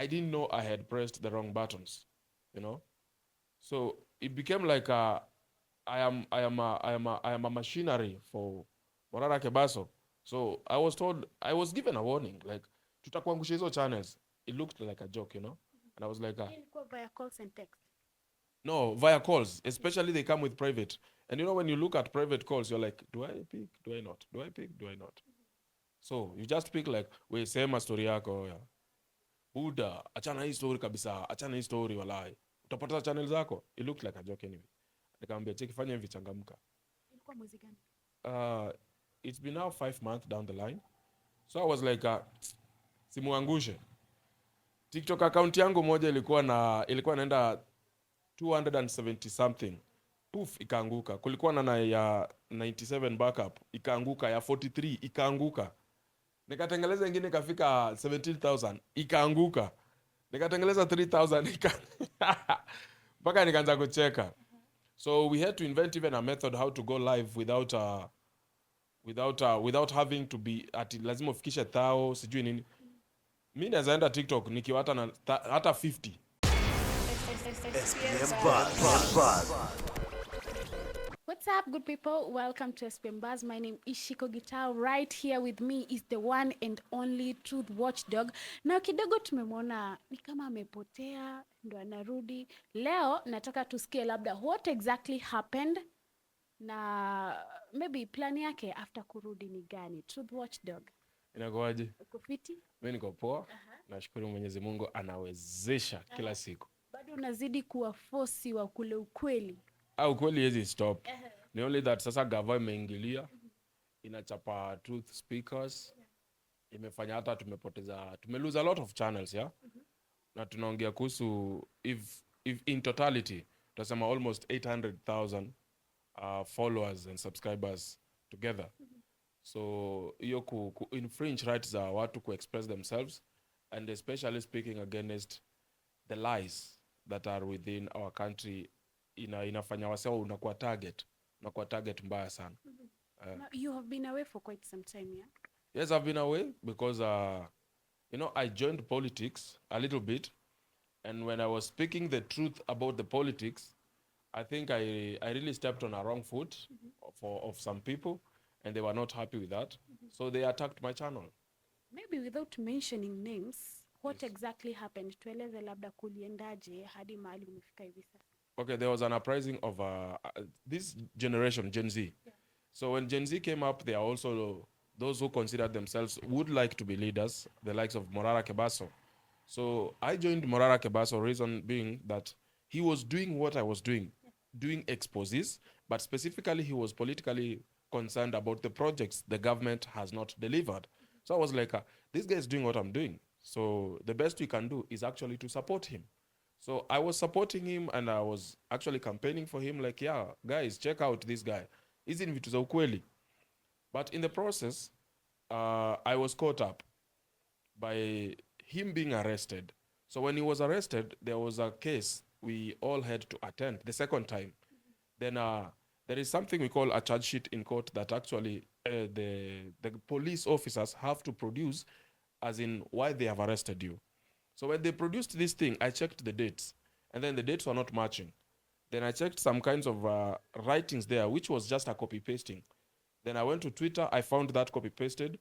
I didn't know I had pressed the wrong buttons, you know. So it became like I am a machinery for Morara Kebaso. So I was given a warning, like tutakuangusha hizo channels. It looked like a joke, you know. And I was like, Ilikuwa via calls and text. no, via calls, especially they come with private. And you know, when you look at private calls, you're like, do I pick? Do I not? Do I pick? Do I not? So you just pick like, we sema story yako ya. Buda, achana hii story kabisa, achana hii story walai. Utapata channel zako. It looked like a joke anyway. Nikamwambia cheki fanya hivi changamka. Ilikuwa mwezi gani? Uh, it's been now 5 months down the line. So I was like, simuangushe. TikTok account yangu moja ilikuwa naenda 270 something. Poof, ikaanguka. Kulikuwa na ya 97 backup, ikaanguka. Ya 43 ikaanguka. Nikatengeleza ingine ikafika 17,000, ikaanguka. Nikatengeleza 3,000 mpaka nikaanza kucheka. So we had to invent even a method how to go live without having to be ati lazima ufikishe thao sijui nini. Mimi naweza enda TikTok nikiwa hata 50. SPM Buzz. What's up, good people? Welcome to SPM Buzz. My name is Shiko Guitar. Right here with me is the one and only Truth Watchdog. Na kidogo tumemwona ni kama amepotea, ndo anarudi. Leo nataka tusikie labda what exactly happened na maybe plan yake after kurudi ni gani. Truth Watchdog. Inakuaje? Uko fiti? Mimi niko poa. Nashukuru Mwenyezi Mungu anawezesha kila siku. Bado unazidi kuwa force wa kule ukweli. Ukweli hizi stop. Ni only that sasa gava imeingilia, inachapa truth speakers, imefanya hata tumelose a lot of channels, yeah. Na tunaongea kuhusu if in totality tutasema almost 800,000 followers and subscribers together. So hiyo ku infringe rights za watu ku express themselves, and especially speaking against the lies that are within our country, inafanya wasao unakuwa target mbaya sana. You have been away for quite some time, yeah? Yes, I've been away because I joined politics a little bit, and when I was speaking the truth about the politics, I think I really stepped on a wrong foot of some people, and they were not happy with that. So they attacked my channel. Maybe without mentioning names, what exactly happened? Tueleze labda kuliendaje hadi mahali umefika hivi sasa. Okay, there was an uprising of this generation, Gen Z. Yeah. So when Gen Z came up, they are also those who considered themselves would like to be leaders, the likes of Morara Kebaso. So I joined Morara Kebaso, reason being that he was doing what I was doing, doing exposes, but specifically he was politically concerned about the projects the government has not delivered. So I was like, this guy is doing what I'm doing. So the best we can do is actually to support him. So I was supporting him, and I was actually campaigning for him, like, yeah, guys, check out this guy. Hizi ni vitu za ukweli. But in the process, I was caught up by him being arrested. So when he was arrested, there was a case we all had to attend the second time. Then there is something we call a charge sheet in court that actually the police officers have to produce, as in why they have arrested you. So when they produced this thing, I checked the dates, and then the dates were not matching. Then I checked some kinds of writings there, which was just a copy-pasting. Then I went to Twitter, I found that copy-pasted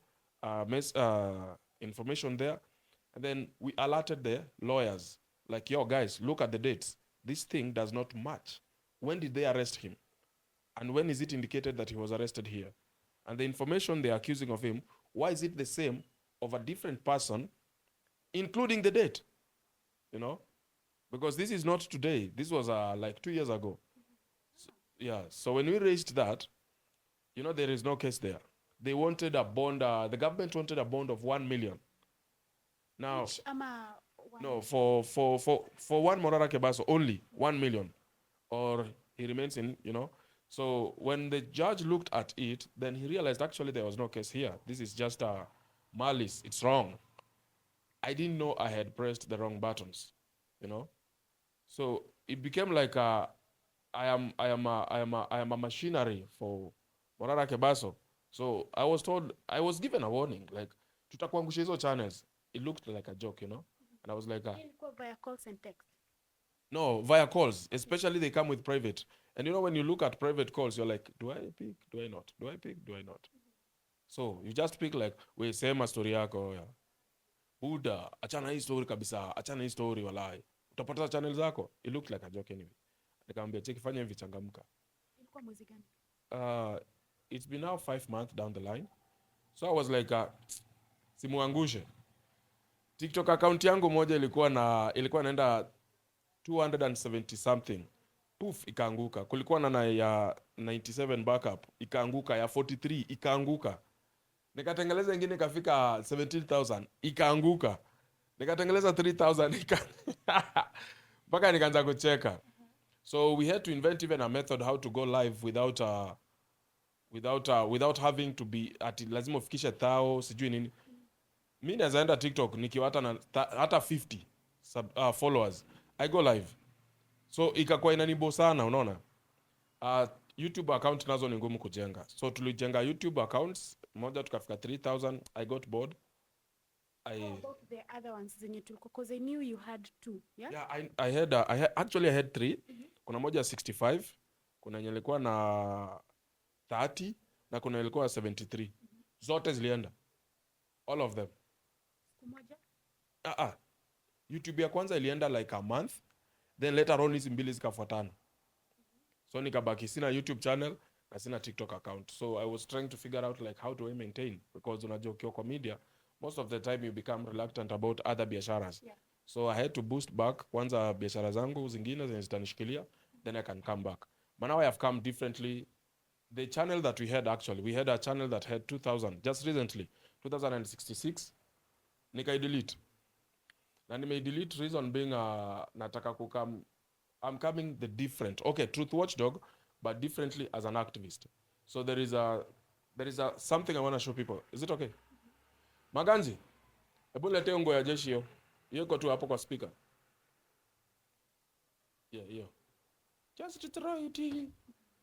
information there, and then we alerted the lawyers, like, yo, guys, look at the dates. This thing does not match. When did they arrest him? And when is it indicated that he was arrested here? And the information they're accusing of him, why is it the same of a different person, including the date, because this is not today. This was like 2 years ago. So, yeah. So when we raised that, there is no case there. They wanted a bond. The government wanted a bond of 1 million. Now, no, for one Morara Kebaso only 1 million, or he remains in. So when the judge looked at it, then he realized actually there was no case here. This is just a malice. It's wrong. I didn't know I had pressed the wrong buttons, So it became like I am a machinery for Morara Kebaso. So I was given a warning, like tutakuangusha hizo channels. It looked like a joke, And And I was like, Ilikuwa via calls and text. no, via calls, especially they come with private. And you know, when you look at private calls, you're like, do I pick? Do I not? Do I pick? Do I not? So you just pick like, we sema story yako ya. Buda, achana hii story kabisa, achana hii story walai. Utapata channel zako. It looked like a joke anyway. Nikamwambia cheki fanya hivi changamka. Ilikuwa mwezi gani? It's been now 5 months down the line. So I was like, simuangushe. TikTok account yangu moja ilikuwa naenda 270 something. Poof, ikaanguka. Kulikuwa na ya 97 backup, ikaanguka. Ya 43 ikaanguka. Nikatengeleza ingine ikafika 17,000 ikaanguka. Nikatengeleza 3,000 mpaka nikaanza kucheka. So we had to invent even a method how to go live without having to be at lazima ufikishe thao sijui nini. Mimi naweza enda TikTok nikiwa hata 50 followers, I go live. So ikakuwa inanibo sana, unaona. YouTube account nazo ni ngumu kujenga. So tulijenga YouTube accounts moja tukafika 3,000. I got bored. How about the other ones zenye tulikuwa, because I knew you had two, yeah? Yeah, I had 3. Kuna moja 65, kuna yenye ilikuwa na 30 na kuna ilikuwa 73. Zote zilienda. All of them. Siku moja? YouTube ya kwanza ilienda like a month, then later on hizi mbili zikafuatana. So nikabaki sina YouTube channel na sina TikTok account. So I was trying to figure out like how do I maintain, because unajua ukiwa kwa media most of the time you become reluctant about other biasharas. Yeah. So I had to boost back kwanza biashara zangu zingine zenye zitanishikilia, then I can come back. But now I have come differently. The channel that we had a channel that had 2,000 just recently, 2,066. Nikai delete. Na nimei delete, reason being nataka kukam, I'm coming the different. Okay, Truth Watchdog, but differently as an activist. So there is a something I want to show people. Is it okay? Maganzi, hebu lete ungo ya jeshi hiyo. Hiyo iko tu hapo kwa speaker. Yeah, hiyo. Just try it.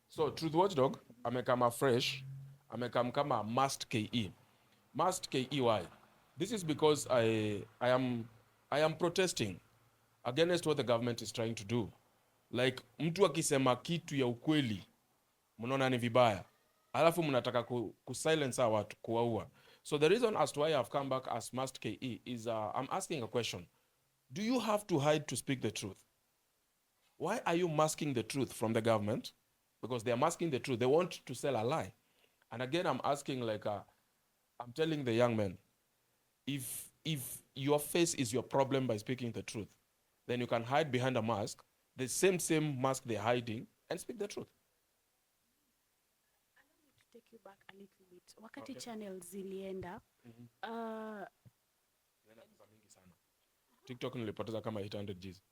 So Truth Watchdog amekama fresh, amekam kama must KE. Must KE why? This is because I am protesting against what the government is trying to do. Like mtu akisema kitu ya ukweli mnaona ni vibaya, alafu mnataka silence watu, kuwaua. So the reason as to why I have come back as must KE is I'm asking a question. Do you have to hide to speak the truth? Why are you masking the truth from the government? Because they are masking the truth. They want to sell a lie. And again, I'm asking, like, I'm telling the young men, if your face is your problem by speaking the truth, then you can hide behind a mask, the same mask they're hiding, and speak the truth. Allow me to take you back a little bit. Wakati channels zilienda, TikTok nilipoteza kama 800 Gs.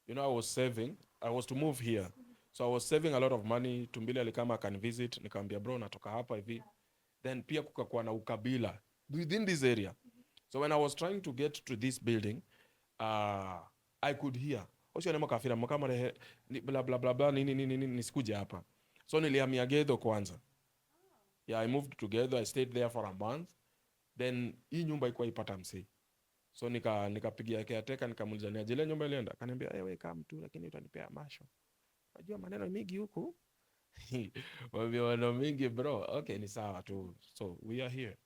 You know, I was to move here. So I was saving a lot of money. Tumbili alikama akan visit, nikamwambia bro natoka hapa hivi. Then pia kukakuwa na ukabila within this area. So when I was trying to get to this building, I could hear osho nemo kafira mkama bla bla bla bla nini nisikuje hapa. So nilihamia Gedho kwanza. Yeah, I moved to Gedho. I stayed there for a month. Then hii nyumba ikuwa ipata msee. So nikapigia caretaker nikamuuliza ni ajile nyumba ilienda. Akaniambia wewe kama mtu lakini utanipea masho. Unajua maneno mingi huku. Maneno mingi bro. Okay, ni sawa tu. So we are here.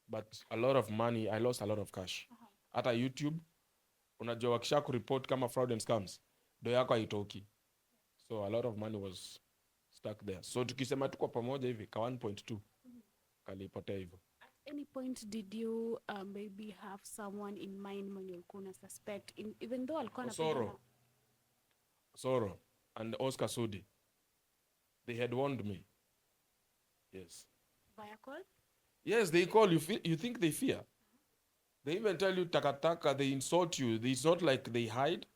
But a lot of money, I lost a lot of cash. Hata YouTube unajua wakisha kureport kama fraud and scams, do yako haitoki. So a lot of money was stuck there. So tukisema tuko pamoja hivi ka 1.2 kalipotea hivyo. At any point did you maybe have someone in mind mwenye ulikuwa una suspect even though alikuwa anapigana? Soro and Oscar Sudi, they had warned me. Yes. Via call? Yes, they call you. You think they fear? They even tell you takataka. They insult you. It's not like they hide.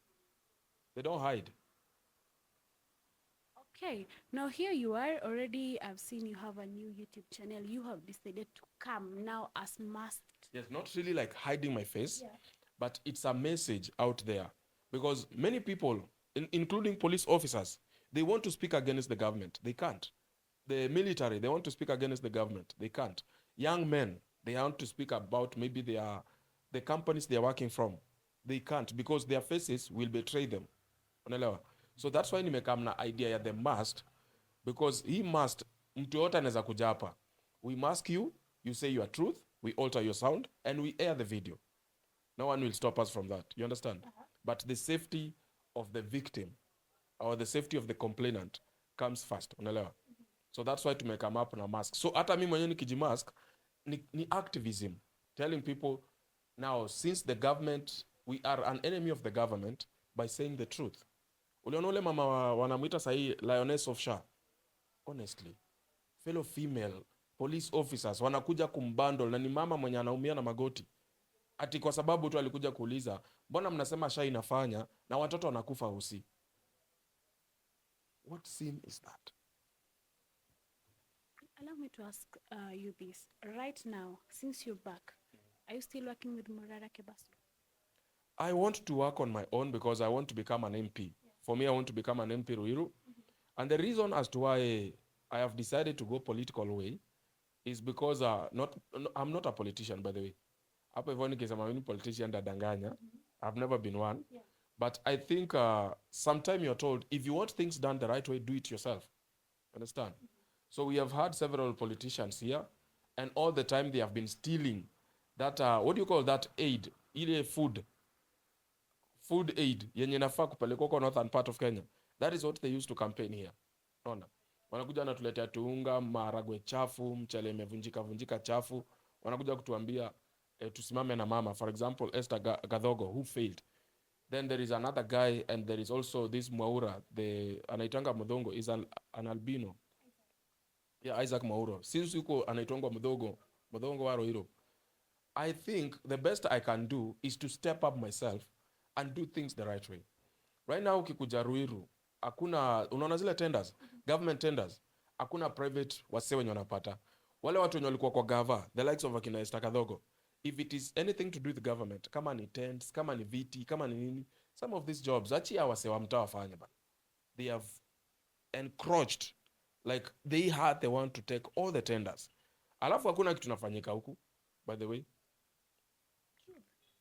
They don't hide. Okay, now here you are already. I've seen you have a new YouTube channel. You have decided to come now as masked. Yes, not really like hiding my face, Yeah. but it's a message out there. Because many people, including police officers, they want to speak against the government. They can't. The military, they want to speak against the government. They can't. Young men, they want to speak about maybe the companies they are working from. they can't because their faces will betray them. Unaelewa? So that's why nimekam na idea ya the must, because he must, mtu yote anaweza kuja hapa. We mask you, you say your truth, we alter your sound, and we air the video. No one will stop us from that. You understand? But the safety of the victim or the safety of the complainant comes first. Unaelewa? So that's why tumekam up na mask. So hata mimi mwenyewe nikijimask ni activism, telling people now, since the government, we are an enemy of the government by saying the truth. Uliona ule mama wanamuita sahi Lioness of Sha. Honestly, fellow female police officers wanakuja kumbundle na ni mama mwenye anaumia na magoti. Ati kwa sababu tu alikuja kuuliza, mbona mnasema Sha inafanya na watoto wanakufa usi? What sin is that? Allow me to ask you this. Right now, since you're back, are you still working with Morara Kebaso? I want to work on my own because I want to become an MP. For me, I want to become an MP Ruiru. And the reason as to why I have decided to go political way is because I'm not a politician, by the way. Hapo hivyo nikisema mimi politician dadanganya. I've never been one. Yeah. But I think sometime you're told, if you want things done the right way, do it yourself. Understand? So we have had several politicians here, and all the time they have been stealing that, what do you call that aid? Ile food aid yenye nafaa kupelekwa kwa northern part of Kenya. That is what they used to campaign here. Unaona? Wanakuja wanatuletea tuunga, maharagwe chafu, mchele imevunjika chafu. Wanakuja kutuambia tusimame na mama. For example, Esther Gadhogo, who failed. Then there is another guy, and there is also this Mwaura, the anaitanga Mudongo, is an albino. Yeah, Isaac Mwaura. Since yuko anaitangwa Mudongo waro hilo. I think the best I can do is to step up myself and do things the right way. Right now ukikuja Ruiru, hakuna, unaona zile tenders, government tenders, hakuna private wase wenye wanapata. Wale watu wenye walikuwa kwa gava, the likes of akina Esther Kadhogo, if it is anything to do with government, kama ni tents, kama ni viti, kama ni nini, some of these jobs, achia wase wa mtaa wafanya ba. They have encroached, like they had the one to take all the tenders. Alafu hakuna kitu nafanyika huku, by the way.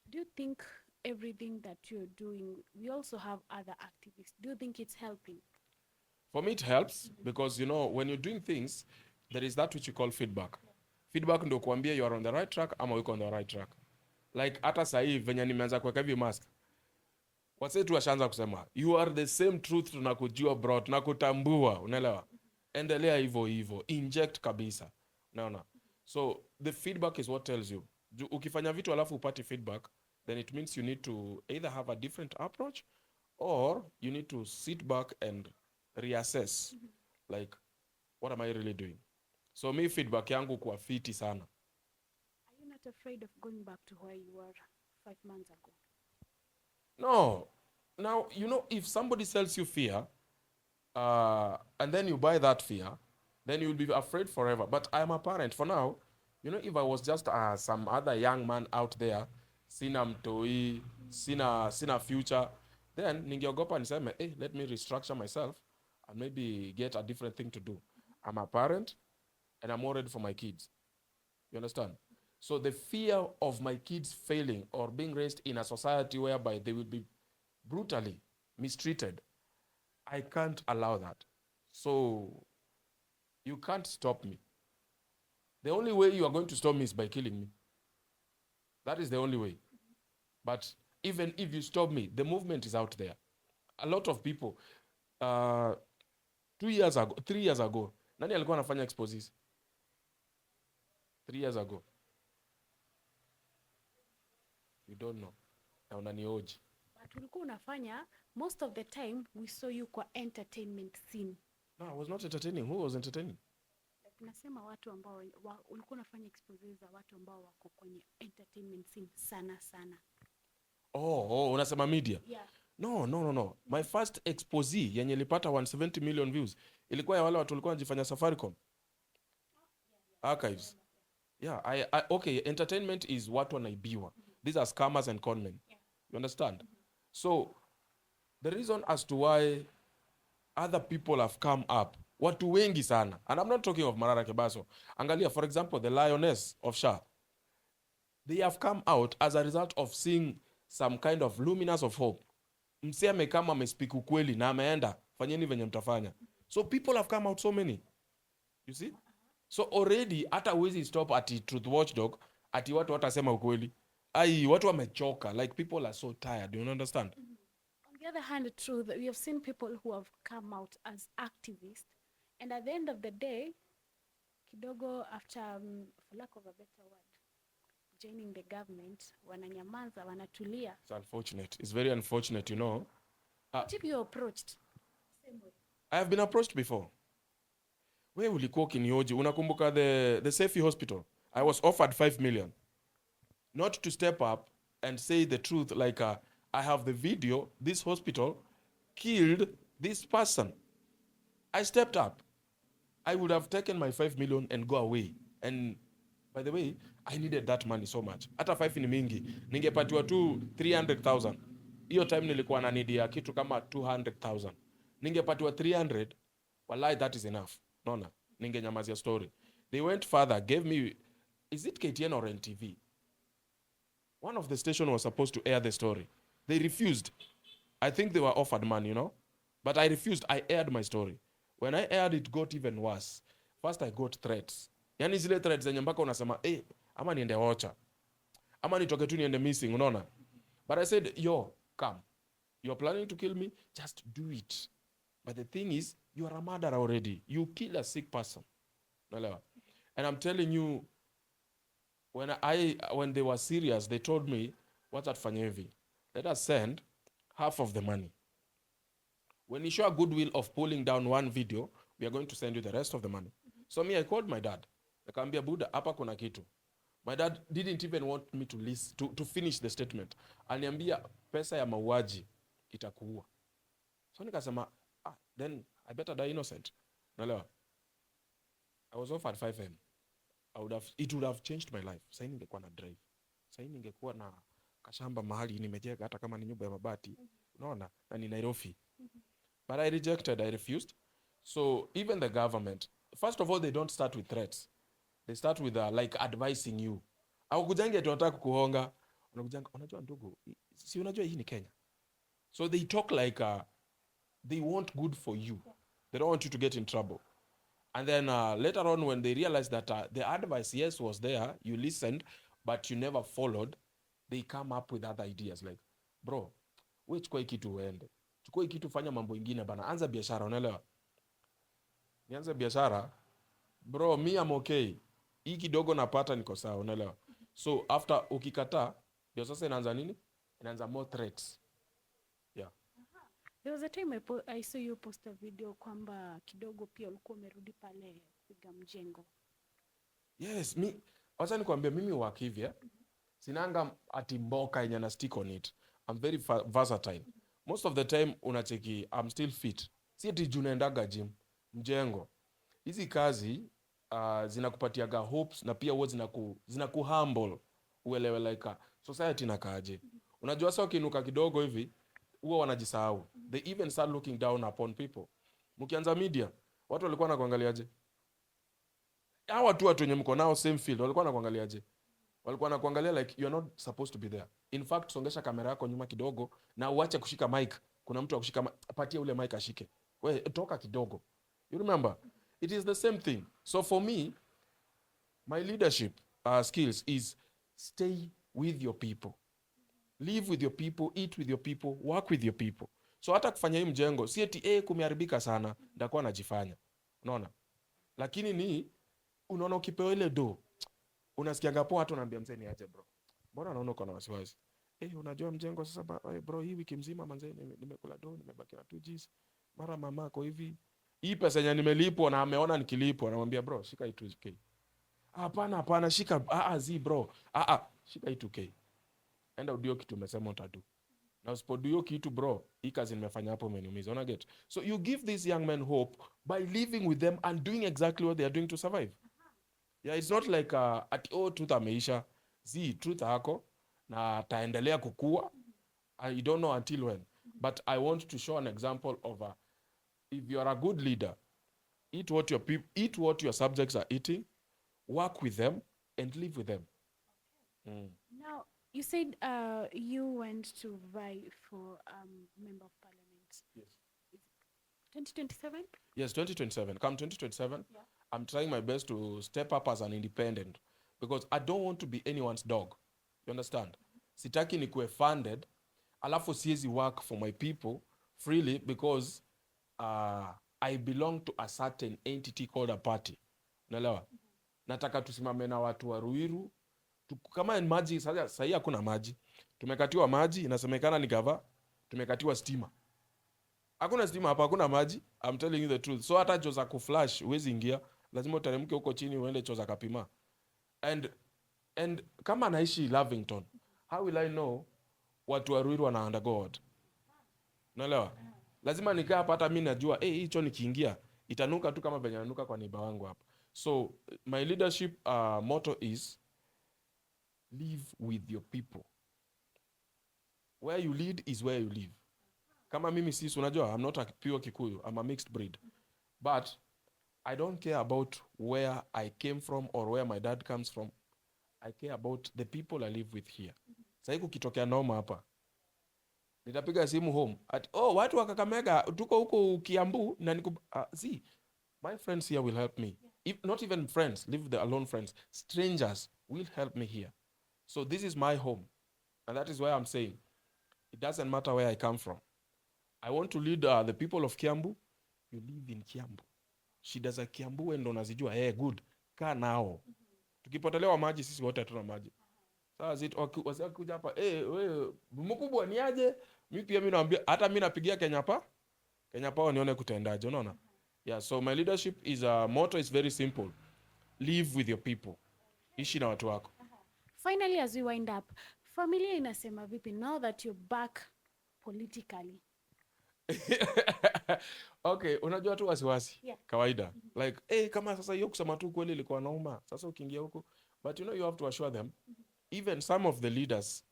Do you think everything that you're doing, we also have other activists, do you think it's helping? For me, it helps because, you know, when you're doing things, there is that which you call feedback. Feedback ndo kuambia you are on the right track ama uko on the right track. Like hata sahi venye nimeanza kuweka hivi mask, wase tu washaanza kusema you are the same truth, tunakujua bro, tunakutambua, unaelewa? Endelea hivyo, inject kabisa, unaona? So the feedback is what tells you. Ukifanya vitu alafu upate feedback, then it means you need to either have a different approach or you need to sit back and reassess, like, what am I really doing? So me feedback yangu kwa fiti sana. Are you not afraid of going back to where you were 5 months ago? No. Now, you know, if somebody sells you fear, and then you buy that fear, then you will be afraid forever. But I'm a parent. For now, you know, if I was just some other young man out there, sina mtoi, sina future, then ningeogopa niseme, hey, let me restructure myself and maybe get a different thing to do. I'm a parent, and I'm more ready for my kids. You understand? So the fear of my kids failing or being raised in a society whereby they will be brutally mistreated, I can't allow that. So you can't stop me. The only way you are going to stop me is by killing me. That is the only way. But even if you stop me, the movement is out there. A lot of people, 3 years ago, nani alikuwa anafanya exposes? 3 years ago. You don't know. Na unanioji. But ulikuwa unafanya, most of the time we saw you kwa entertainment scene. No, I was not entertaining. Who was entertaining? Nasema watu ambao ulikuwa unafanya exposes za watu ambao wako kwenye entertainment scene sana. Oh, unasema media? Yeah. No. My first expose yenye ilipata 170 million views ilikuwa ya wale watu walikuwa wanajifanya Safaricom. Archives. Yeah, okay, entertainment is watu wanaibiwa. These are scammers and conmen. You understand? So the reason as to why other people have come up, watu wengi sana, and I'm not talking of Morara Kebaso. Angalia, for example, the Lioness of Sha. They have come out as a result of seeing some kind of luminous of hope. Msee amekama amespeak ukweli na ameenda, fanyeni venye mtafanya. So people have come out so many. You see? So already hata uwezi stop ati Truth Watchdog ati watu watasema ukweli. Ai, watu wamechoka. Like people are so tired. Do you understand? On the other hand, truth, we have seen people who have come out as activists, and at the end of the day, kidogo after, for lack of a better word, joining the government, wananyamaza, wanatulia. It's unfortunate. It's very unfortunate, you know. What if you approached? Same way. I have been approached before. Wewe ulikuwa ukinioji, unakumbuka the Safi Hospital? I was offered 5 million. Not to step up and say the truth, like I have the video, this hospital killed this person. I stepped up. I would have taken my 5 million and go away. And by the way, I needed that money so much. Hata 5 ni mingi. Ningepatiwa tu 300,000. Hiyo time nilikuwa na need ya kitu kama 200,000. Ningepatiwa 300, wallahi that is enough. Nona, ningenyamazia story. They went further, gave me, is it KTN or NTV? One of the station was supposed to air the story. They refused. I think they were offered money, you know? But I refused. I aired my story. When I aired, it got even worse. First, I got threats. Yani zile threats zenye mpaka unasema, ama niende Ocha. Ama nitoke tu niende missing, unaona? But I said, yo, come. You're planning to kill me? Just do it. But the thing is, you are a murderer already. You kill a sick person. And I'm telling you, when they were serious, they told me, what's at Fanyevi? Let us send half of the money. When you show a goodwill of pulling down one video, we are going to send you the rest of the money. So me, I called my dad. Nikamwambia Buda, hapa kuna kitu. My dad didn't even want me to listen, to finish the statement. Aliniambia pesa ya mauaji itakuua. So nikasema, then I better die innocent. Naelewa. I was offered 5M. It would have changed my life. Sasa ningekuwa na drive. Sasa ningekuwa na kashamba mahali nimejenga hata kama ni nyumba ya mabati. Unaona? Na ni Nairobi. But I rejected, I refused. So even the government, first of all, they don't start with threats. They start with like advising you. Au kujangia tunataka kukuhonga. Unakujanga, unajua ndugu, si unajua hii ni Kenya. So they talk like they want good for you. They don't want you to get in trouble. And then later on, when they realized that the advice, yes, was there, you listened, but you never followed, they come up with other ideas like, bro, we chukua hii kitu uende. Chukua hii kitu fanya mambo ingine bana. Anza biashara, unaelewa? Nianze biashara, bro, me I'm okay. Hii kidogo napata niko sawa, unaelewa? So after ukikataa, ndio sasa inaanza nini? Inaanza more threats. Yeah. There was a time I saw you post a video kwamba kidogo pia ulikuwa umerudi pale kupiga mjengo. Yes, wacha nikwambia mimi work hivi. Sinanga ati mboka yenye na stick on it. I'm very versatile. Most of the time unacheki I'm still fit. Si ati junaendaga gym, mjengo. Hizi kazi zinakupatiaga hopes na pia huwa zinaku humble. Uelewe like society nakaaje. Unajua sasa ukiinuka kidogo hivi huwa wanajisahau. They even start looking down upon people. Mkianza media, watu walikuwa wanakuangaliaje? Hawa watu wenye mko nao same field walikuwa wanakuangaliaje? Walikuwa wanakuangalia like you are not supposed to be there. In fact, songesha kamera yako nyuma kidogo na uache kushika mic. Kuna mtu akushika, patia ule mic ashike. Wewe toka kidogo. You remember? It is the same thing. So for me, my leadership skills is stay with your people. Live with your people, eat with your people, work with your people. So hata kufanya hii mjengo, si eti kumeharibika sana, ndakuwa najifanya. Unaona? Lakini ni unaona ukipewa ile do, unasikianga poa hata unaambia mzee ni aje bro. Mbona naona uko na wasiwasi? Unajua mjengo sasa bro, hii wiki mzima manze nimekula do, nimebaki na 2Gs. Mara mamako hivi. Hii pesa yenye nimelipwa na ameona nikilipwa, anamwambia bro, shika hii 2K. Hapana, shika bro. Shika hii 2K. Enda udio kitu umesema utadu. Na usipodio kitu bro, hii kazi nimefanya hapo umeniumiza. Una get? So you give these young men hope by living with them and doing exactly what they are doing to survive. Yeah, it's not like truth ameisha. Truth hako na taendelea kukua. I don't know until when. But I want to show an example of if you are a good leader, eat what your subjects are eating, work with them and live with them. Now, You said you went to vie for member of parliament. Yes. 2027? Yes, 2027. Come 2027, Yeah. I'm trying my best to step up as an independent because I don't want to be anyone's dog. You understand? Sitaki nikuwe funded, alafu siezi work for my people freely because I belong to a certain entity called a party. Unaelewa? Nataka tusimame na watu wa Ruiru. Kama ni maji, sasa hii hakuna maji. Tumekatiwa maji, inasemekana ni gava, tumekatiwa stima. Hakuna stima hapa, hakuna maji. I'm telling you the truth. So hata choo za kuflash huwezi ingia, lazima uteremke huko chini uende choo za kapima. And kama naishi Lavington, how will I know watu wa Ruiru wana undergo what? Unaelewa? Lazima nikaa hapa, hata mimi najua hii choo nikiingia itanuka tu kama venye nanuka kwa neighbor wangu hapa. So my leadership motto is live with your people. Where you lead is where you live. Kama mimi sisi, unajua, I'm not a pure Kikuyu, I'm a mixed breed. But I don't care about where I came from or where my dad comes from. I care about the people I live with here. Sasa kukitokea noma hapa, nitapiga simu home at watu wa Kakamega tuko huko Kiambu na see, my friends here will help me. If not even friends, leave the alone friends, strangers will help me here. So this is my home, and that is why I'm saying it doesn't matter where I come from. I want to lead the people of Kiambu. You live in Kiambu. Shida za Kiambu ndo unazijua. Good. Kaa nao. Tukipotelewa maji sisi wote hatuna maji. Sasa wasikuja hapa, wewe mkubwa ni aje? Mimi naambia hata mimi napigia Kenya Power nione kutendaje, unaona? Yeah, so my leadership is motto is very simple. Live with your people. Ishi na watu wako. Finally, as we wind up, familia inasema vipi now that you're back politically? Okay, unajua tu wasiwasi. Yeah. Kawaida. Like, kama sasa hiyo kusema tu kweli ilikuwa nauma. Sasa ukiingia huko, but you have to assure them, even some of the leaders,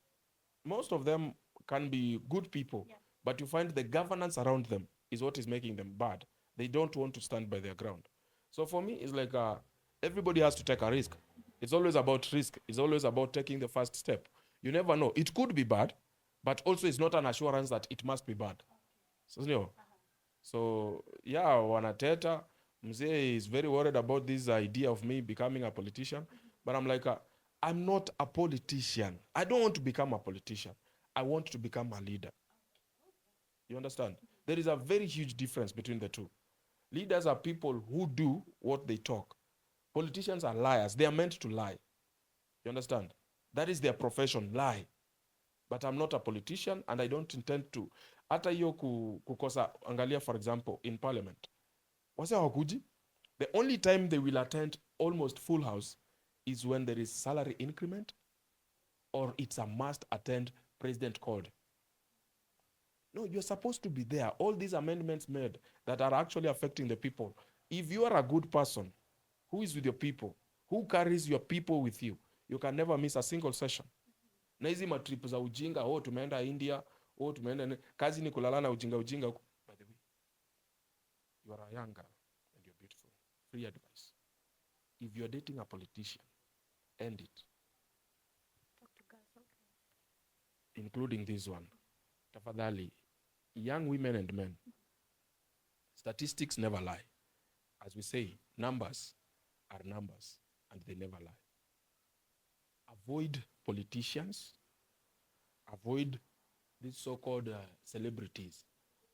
most of them can be good people, Yeah. but you find the governance around them is what is making them bad. They don't want to stand by their ground. So for me, it's like everybody has to take a risk. It's always about risk. It's always about taking the first step. You never know. It could be bad, but also it's not an assurance that it must be bad. So yeah, wanateta. Mzee is very worried about this idea of me becoming a politician. But I'm like, I'm not a politician. I don't want to become a politician. I want to become a leader. You understand? There is a very huge difference between the two. Leaders are people who do what they talk. Politicians are liars. They are meant to lie. You understand? That is their profession, lie. But I'm not a politician and I don't intend to. Hata hiyo kukosa, angalia for example, in parliament. Wase hawakuji. The only time they will attend almost full house is when there is salary increment or it's a must attend president called. No, you're supposed to be there. All these amendments made that are actually affecting the people. If you are a good person who is with your people, who carries your people with you, you can never miss a single session. Na hizi matrip za ujinga, tumeenda India, tumeenda kazi ni kulala na ujinga huko. By the way, you are a young girl and you're beautiful. Free advice. If you're dating a politician, end it. Talk to girls, okay. Including this one. Tafadhali, young women and men, statistics never lie. As we say, numbers are numbers and they never lie. Avoid politicians. Avoid these so-called celebrities.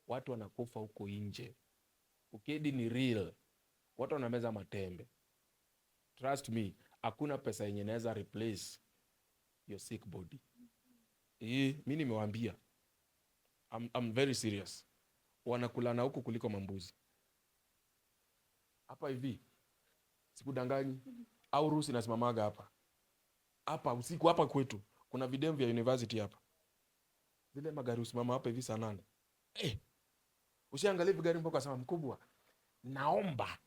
Watu wanakufa huko nje. Ukedi ni real. Watu wanameza matembe. Trust me, hakuna pesa yenye inaweza replace your sick body. Mimi nimewaambia. I'm very serious. Wanakulana huko kuliko mambuzi. Hapa hivi. Sikudanganyi. Au rusi nasimamaga hapa. Hapa usiku hapa kwetu. Kuna video vya university hapa. Zile magari usimama hapa hivi saa 8. Usiangalie gari mpaka sema mkubwa. Naomba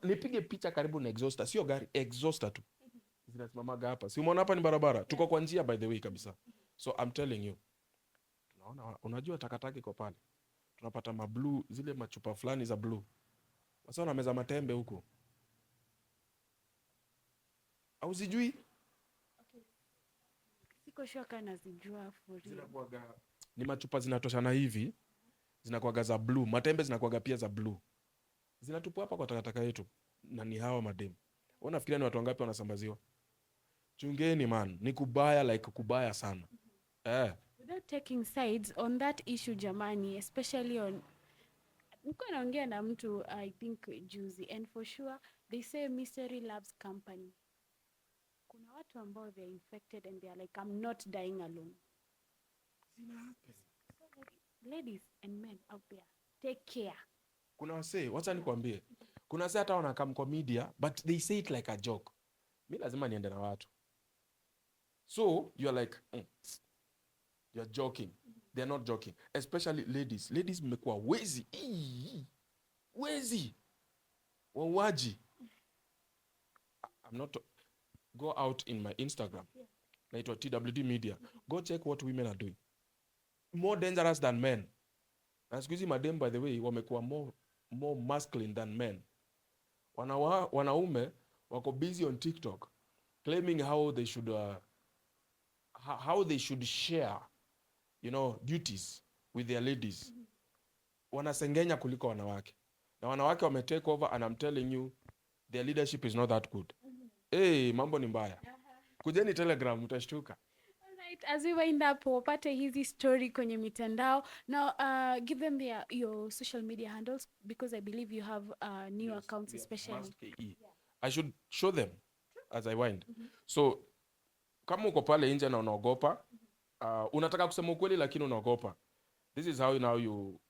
nipige picha karibu na exhauster, sio gari, exhauster tu. Zinasimamaga hapa. Si umeona hapa ni barabara. Tuko kwa njia by the way kabisa. So I'm telling you. Tunaona, unajua takataki kwa pale. Tunapata mablue, zile machupa fulani za blue. Wasa wanameza matembe huko. Au sijui? Siko sure kana nazijua for real. Zinakuwaga ni machupa zinatoshana hivi, zinakuwaga za blue, matembe zinakuwaga pia za blue. Zinatupwa hapa kwa takataka yetu na ni hawa madem. Unafikiria ni watu wangapi wanasambaziwa? Chungeni man, ni kubaya like kubaya sana. Without taking sides on that issue jamani, especially on niko naongea na mtu I think juzi, and for sure they say mystery loves company. Kuna watu ambao they are infected and they are like I'm not dying alone. So ladies and men out there, take care. Kuna wasee, wacha nikwambie. Kuna wasee hata wanakam kwa media but they say it like a joke. Mimi lazima niende na watu. So you are like you are joking. They are not joking. Especially ladies. Ladies mmekuwa wezi. Wezi. Wawaji. I'm not go out in my Instagram. Naitwa TWD Media. Go check what women are doing. More dangerous than men. Na siku hizi madem by the way wamekuwa more masculine than men. Wanaume wako busy on TikTok claiming how they should share, you know, duties with their ladies. Wanasengenya kuliko wanawake. Na wanawake wame take over and I'm telling you their leadership is not that good. Mambo ni mbaya. Kujeni Telegram utashtuka. Alright, as we wind up, wapate hizi story kwenye mitandao. Now, give them your social media handles because I believe you have new accounts especially. I should show them as I wind. So, kama uko pale nje na unaogopa, unataka kusema ukweli lakini unaogopa. This is how now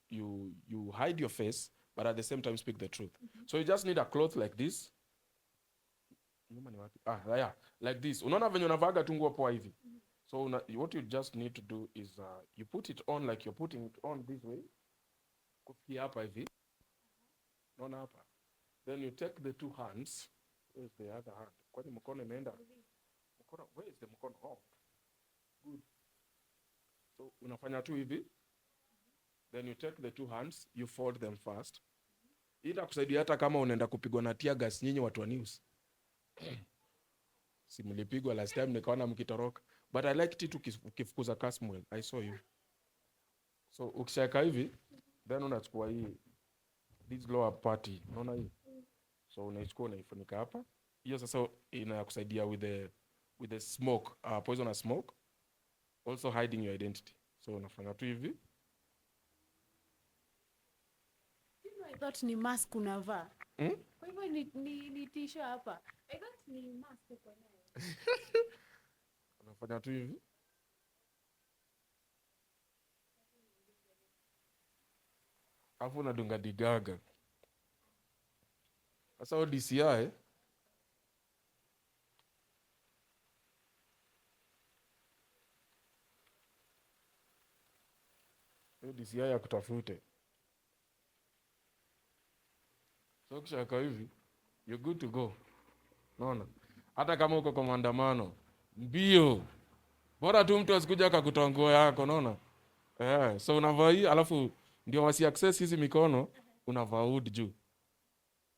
you hide your face but at the same time speak the truth. So you just need a cloth like this. Yeah, like this. Unaona venye unavaga tu nguo poa hivi. So what you just need to do is you put it on like you're putting it on this way. Kufikia hapa hivi. Unaona hapa. Then you take the two hands. Where's the other hand? Kwani mkono imeenda? Mkono, where is the mkono? Oh. Good. So unafanya tu hivi. Then you take the two hands, you fold them first. Ila kusaidia hata kama unaenda kupigwa na tear gas nyinyi watu wa news. Si mlipigwa last time nikaona mkitoroka. But I liked it ukifukuza Casmwell. I saw you. So ukishaka hivi, then unachukua hii this lower party. Unaona hii? So unaichukua unaifunika hapa. Hiyo sasa inakusaidia with the smoke, poisonous smoke. Also hiding your identity. So unafanya tu hivi. I thought ni mask unavaa. Kwa hivyo ni tisho hapa. I thought ni mask uko nayo. Unafanya tu hivi. Afu unadunga digaga. Sasa o DCI DCI ya kutafute. So kishaka hivi, you're good to go. Unaona? Hata kama uko kwa maandamano, mbio. Bora tu mtu asikuja akakutoa nguo yako, unaona? So unavaa hii alafu ndio wasi access hizi mikono, unavaa hood juu.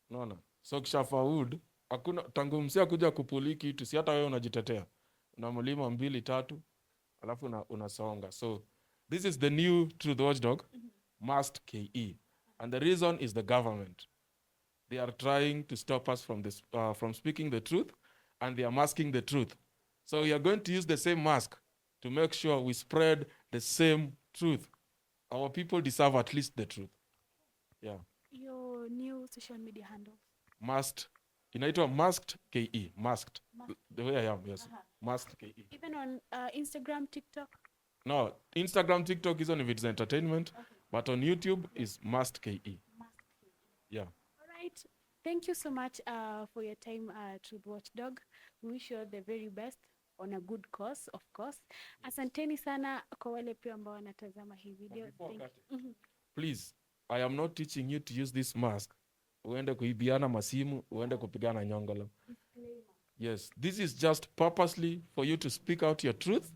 Unaona? So kishavaa hood, hakuna tangu msia kuja kupuliki kitu, si hata wewe unajitetea. Unamlima 2 3, alafu unasonga. So this is the new Truthwatchdog, Must KE. And the reason is the government. They are trying to stop us from speaking the truth, and they are masking the truth. So we are going to use the same mask to make sure we spread the same truth. Our people deserve at least the truth. Yeah. Your new social media handles. Must. Inaitwa Masked KE. Masked. The way I am, yes. Masked KE. Even on Instagram, TikTok? No, Instagram, TikTok is on if it's entertainment, but on YouTube is Must KE. Yeah. Right. Thank you so much for your time, Truthwatchdog. We wish you all the very best on a good cause, of course. Asanteni sana kwa wale pia ambao wanatazama hii video. Please, I am not teaching you to use this mask. Uende kuibiana masimu, uende kupigana nyongolo. Yes, this is just purposely for you to speak out your truth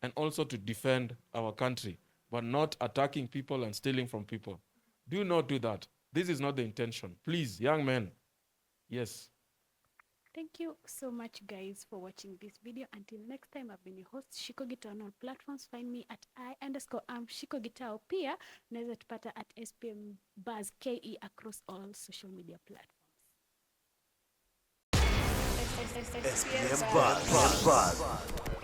and also to defend our country, but not attacking people and stealing from people. Do not do that. This is not the intention. Please, young men. Yes. Thank you so much, guys, for watching this video. Until next time, I've been your host, Shiko Gitao. On all platforms, find me at I_am Shiko Gitao. Pia, unaweza tupata at SPM Buzz KE across all social media platforms. SPM Buzz.